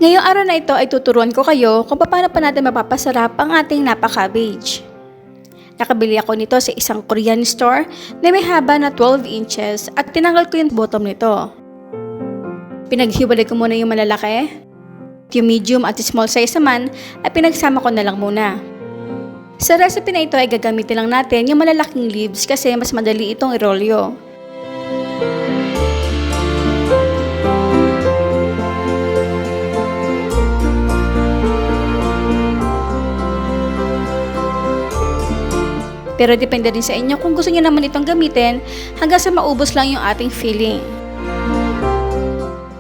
Ngayong araw na ito ay tuturuan ko kayo kung paano pa natin mapapasarap ang ating Napa Cabbage. Nakabili ako nito sa isang Korean store na may haba na 12 inches at tinanggal ko yung bottom nito. Pinaghiwalay ko muna yung malalaki. Yung medium at small size naman ay pinagsama ko na lang muna. Sa recipe na ito ay gagamitin lang natin yung malalaking leaves kasi mas madali itong irolyo. Pero depende rin sa inyo kung gusto niyo naman itong gamitin hanggang sa maubos lang yung ating filling.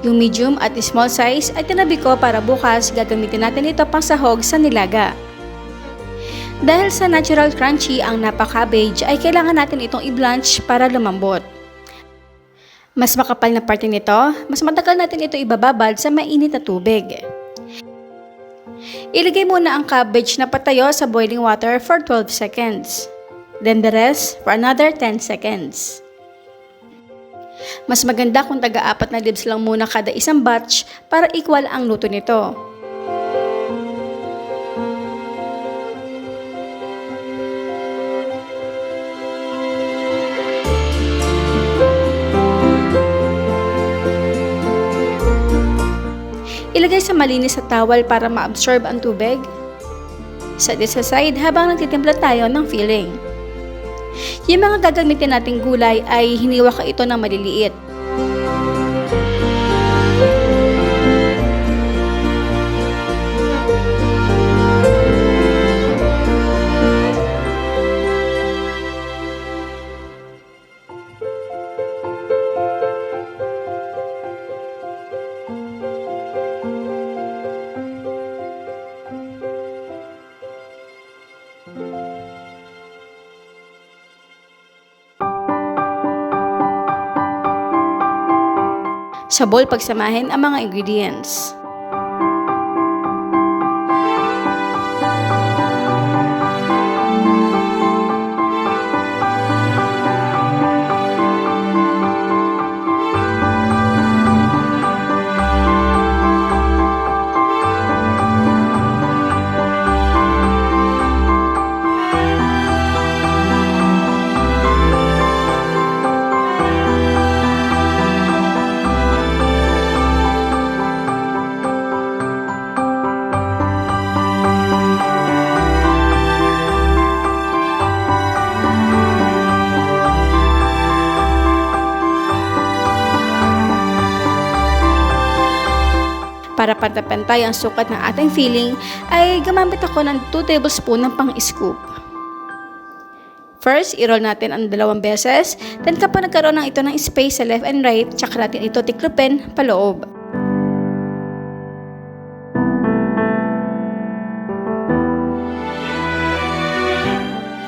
Yung medium at small size ay tinabi ko para bukas gagamitin natin ito pang sahog sa nilaga. Dahil sa natural crunchy ang Napa Cabbage ay kailangan natin itong i-blanch para lumambot. Mas makapal na parte nito, mas matagal natin ito ibababad sa mainit na tubig. Ilagay muna ang cabbage na patayo sa boiling water for 12 seconds. Then the rest for another 10 seconds. Mas maganda kung taga-4 na leaves lang muna kada isang batch para equal ang luto nito. Ilagay sa malinis na towel para ma-absorb ang tubig. Set this aside habang nagtitimpla tayo ng filling. Yung mga gagamitin nating gulay ay hiniwa ko ito ng maliliit. Sa bowl pagsamahin ang mga ingredients. Para pantay-pantay ang sukat ng ating filling, ay gumamit ako ng 2 tablespoon ng pang-scoop. First, i-roll natin ang 2 beses, then kapag nagkaroon ng ito ng space sa left and right, tsaka natin ito tiklopin paloob.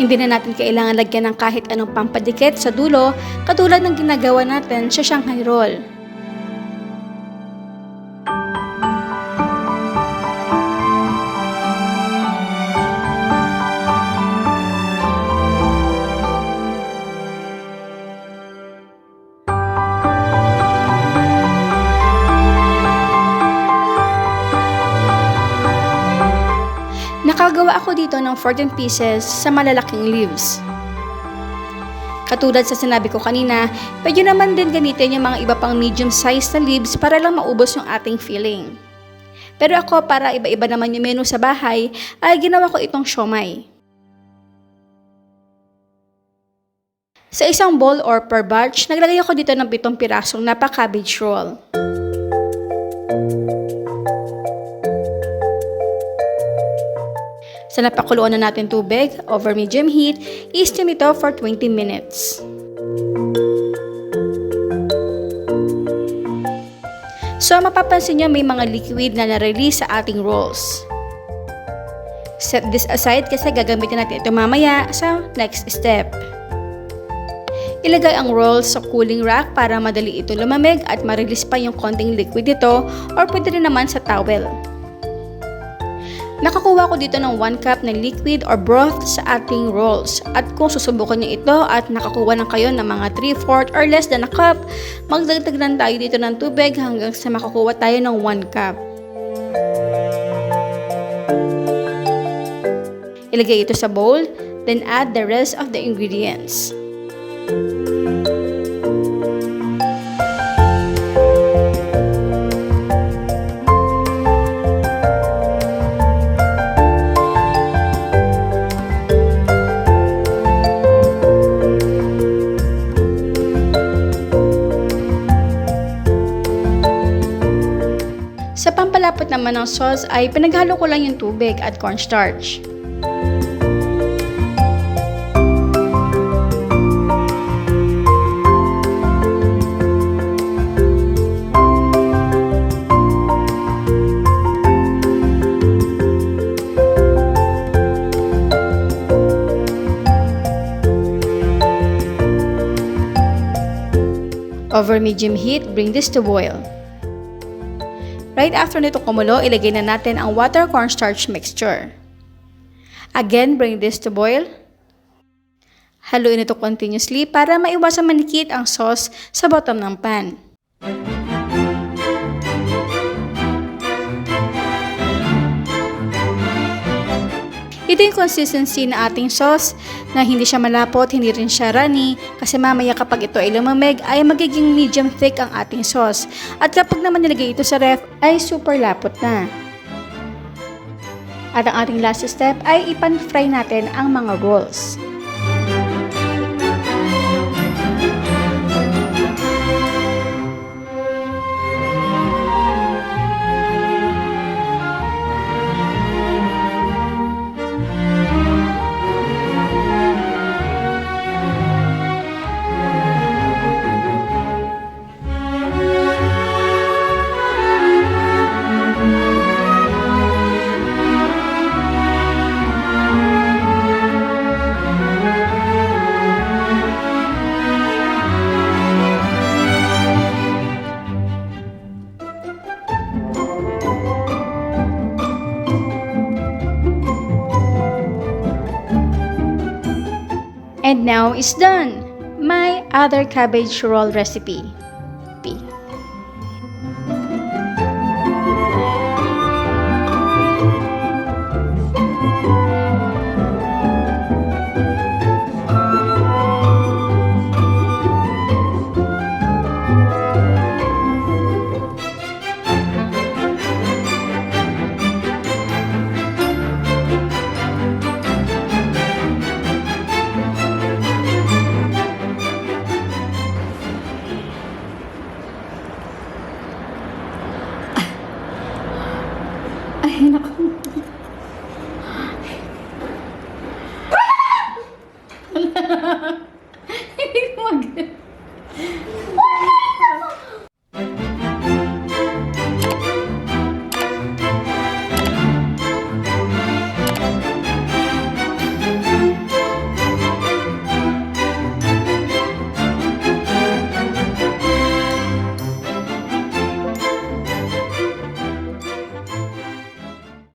Hindi na natin kailangan lagyan ng kahit anong pampadikit sa dulo, katulad ng ginagawa natin sa Shanghai roll. Nakagawa ako dito ng 14 pieces sa malalaking leaves. Katulad sa sinabi ko kanina, pwede naman din gamitin yung mga iba pang medium size na leaves para lang maubos yung ating filling. Pero ako, para iba-iba naman yung menu sa bahay, ay ginawa ko itong siomai. Sa isang bowl or per batch, naglagay ako dito ng 7 pirasong Napa Cabbage roll. Sa napakuluan na natin tubig, over medium heat, i-steam ito for 20 minutes. So mapapansin nyo may mga liquid na na-release sa ating rolls. Set this aside kasi gagamitin natin ito mamaya sa next step. Ilagay ang rolls sa cooling rack para madali ito lumamig at ma-release pa yung konting liquid dito, or pwede rin naman sa towel. Nakakuha ko dito ng 1 cup na liquid or broth sa ating rolls. At kung susubukan niyo ito at nakakuha na kayo ng mga 3/4 or less than a cup, magdagdag lang tayo dito ng tubig hanggang sa makakuha tayo ng 1 cup. Ilagay ito sa bowl, then add the rest of the ingredients. Sa pampalapot naman ng sauce ay pinaghalo ko lang yung tubig at cornstarch. Over medium heat, bring this to boil. Right after nito kumulo, ilagay na natin ang water cornstarch mixture. Again, bring this to boil. Haluin ito continuously para maiwasan manikit ang sauce sa bottom ng pan. Ito yung consistency na ating sauce na hindi siya malapot, hindi rin siya runny kasi mamaya kapag ito ay lumamig ay magiging medium thick ang ating sauce. At kapag naman nilagay ito sa ref ay super lapot na. At ang ating last step ay ipan-fry natin ang mga rolls. And now it's done! My other cabbage roll recipe. Ay, naku. Hindi ko mag...